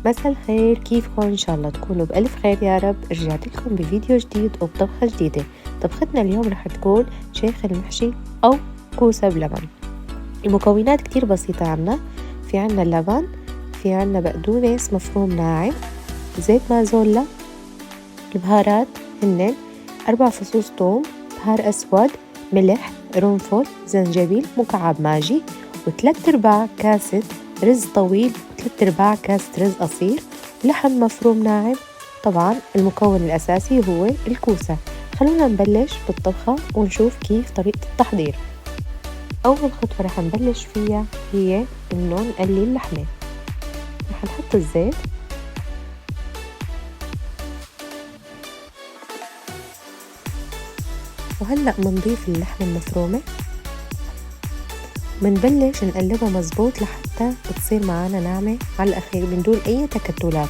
مساء الخير، كيفكم؟ إن شاء الله تكونوا بألف خير يا رب. رجعت لكم بفيديو جديد وبطبخة جديدة. طبختنا اليوم رح تكون شيخ المحشي أو كوسة بلبن. المكونات كتير بسيطة عنا. في عنا اللبن، في عنا بقدونس مفروم ناعم، زيت مازولا، البهارات هنن 4 فصوص ثوم، بهار أسود، ملح، قرنفل، زنجبيل مكعب ماجي، و3/4 كاسة رز طويل، و3/4 كاسة رز قصير، ولحم مفروم ناعم. طبعا المكون الأساسي هو الكوسة. خلونا نبلش بالطبخة ونشوف كيف طريقة التحضير. أول خطوة رح نبلش فيها هي إنه نقلي اللحمة. رح نحط الزيت، وهلأ منضيف اللحمة المفرومة، منبلش نقلبها مزبوط لحتى بتصير معانا ناعمة على الأخير من دون أي تكتلات.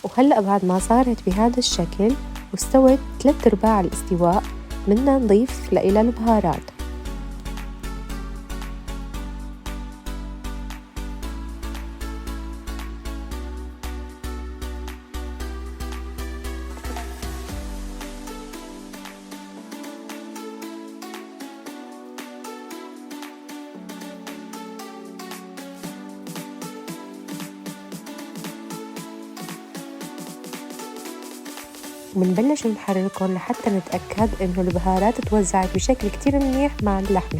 وهلأ بعد ما صارت بهذا الشكل واستوت 3/4 الاستواء، بدنا نضيف لإلها البهارات. ومنبلش نحركهم لحتى نتأكد إنه البهارات توزعت بشكل كتير منيح مع اللحمة.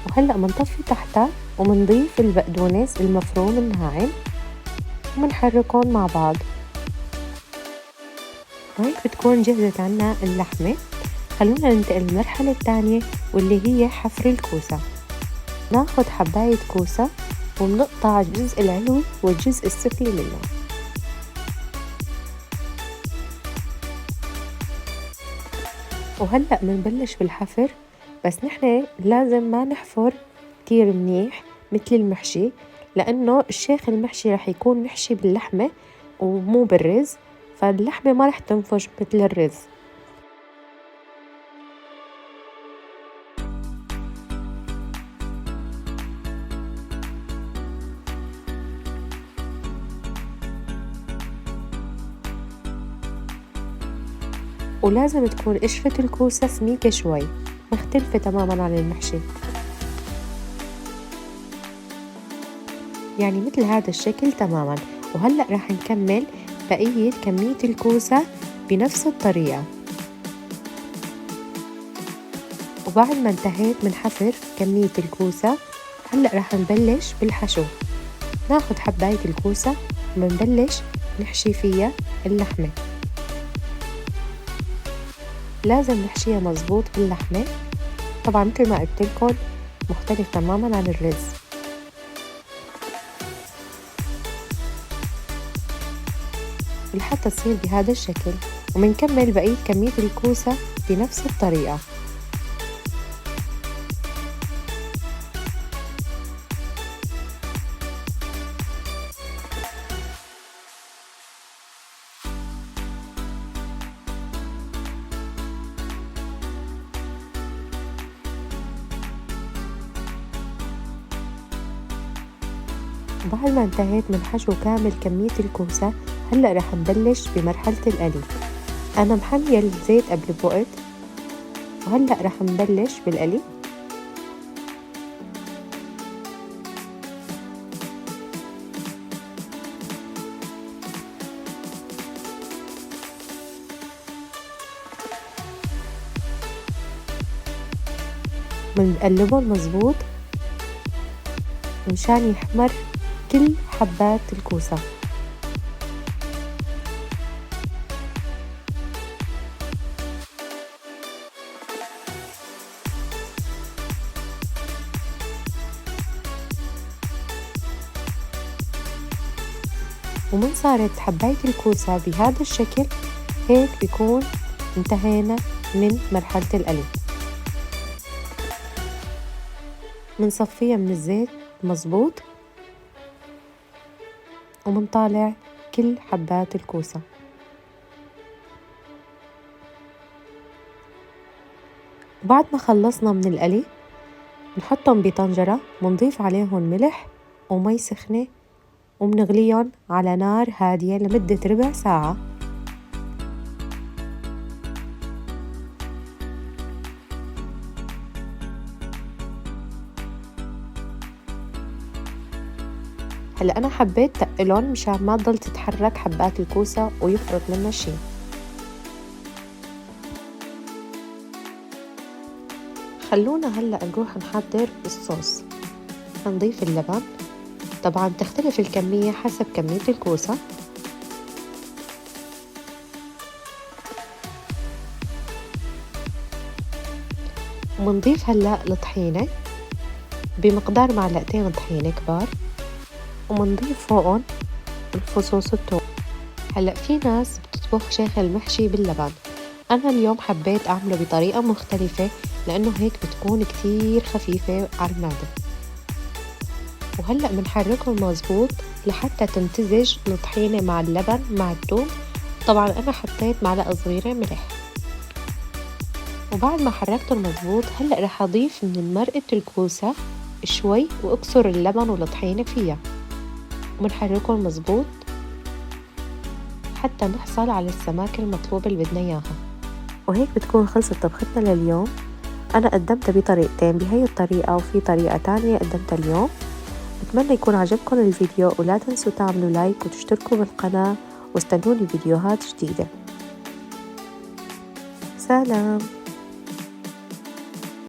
وهلأ منطفي تحتها ومنضيف البقدونس المفروم الناعم ومنحركهم مع بعض، وهيك بتكون جهزت عنا اللحمة. خلونا ننتقل للمرحلة الثانية واللي هي حفر الكوسة. ناخد حباية كوسة وبنقطع الجزء العلوي والجزء السفلي منه، وهلأ منبلش بالحفر. بس نحن لازم ما نحفر كتير منيح مثل المحشي، لأنه الشيخ المحشي رح يكون محشي باللحمة ومو بالرز، فاللحمة ما رح تنفش مثل الرز. ولازم تكون قشرة الكوسة سميكة شوي، مختلفة تماماً عن المحشي، يعني مثل هذا الشكل تماماً. وهلأ رح نكمل بقية كمية الكوسة بنفس الطريقة. وبعد ما انتهيت من حفر كمية الكوسة، هلأ رح نبلش بالحشو. ناخد حباية الكوسة ومنبلش نحشي فيها اللحمة. لازم نحشيها مزبوط باللحمة، طبعا مثل ما قلتلكن مختلف تماما عن الرز. لحتى تصير بهذا الشكل، ومنكمل بقية كمية الكوسة بنفس الطريقة. بعد ما انتهيت من حشو كامل كمية الكوسة، هلأ رح نبلش بمرحلة القلي. أنا محمية الزيت قبل بوقت، وهلأ رح نبلش بالقلي. بنقلبهم مزبوط مشان يحمر كل حبات الكوسة. ومن صارت حباية الكوسة بهذا الشكل، هيك بيكون انتهينا من مرحلة القلي. منصفيها من الزيت مزبوط، ومنطالع كل حبات الكوسة. بعد ما خلصنا من القلي بنحطهم بطنجرة، بنضيف عليهم ملح ومي سخنة وبنغليهم على نار هادية لمدة ربع ساعة. هلا أنا حبيت تقلهم مشان ما تضل تتحرك حبات الكوسة ويفرط منها شي. خلونا هلا نروح نحضر الصوص. هنضيف اللبن، طبعا تختلف الكمية حسب كمية الكوسة. ومنضيف هلا الطحينة بمقدار معلقتين طحينة كبار، ومنضيف فوقهم الفصوص الثوم. هلا في ناس بتطبخ شيخ المحشي باللبن، أنا اليوم حبيت أعمله بطريقة مختلفة لأنه هيك بتكون كتير خفيفة على المعدة. وهلأ بنحركهم مظبوط لحتى تمتزج الطحينة مع اللبن مع الثوم. طبعا أنا حطيت معلقة صغيرة ملح. وبعد ما حركته مظبوط هلأ رح أضيف من مرقة الكوسة شوي وأكسر اللبن والطحينة فيها، وبنحركهم مظبوط حتى نحصل على السماكة المطلوبة اللي بدنا إياها. وهيك بتكون خلصت طبختنا لليوم. أنا قدمتها بطريقتين، بهي الطريقة وفي طريقة تانية قدمتها اليوم. بتمنى يكون عجبكم الفيديو، ولا تنسوا تعملوا لايك وتشتركوا بالقناة، واستنوني فيديوهات جديدة. سلام.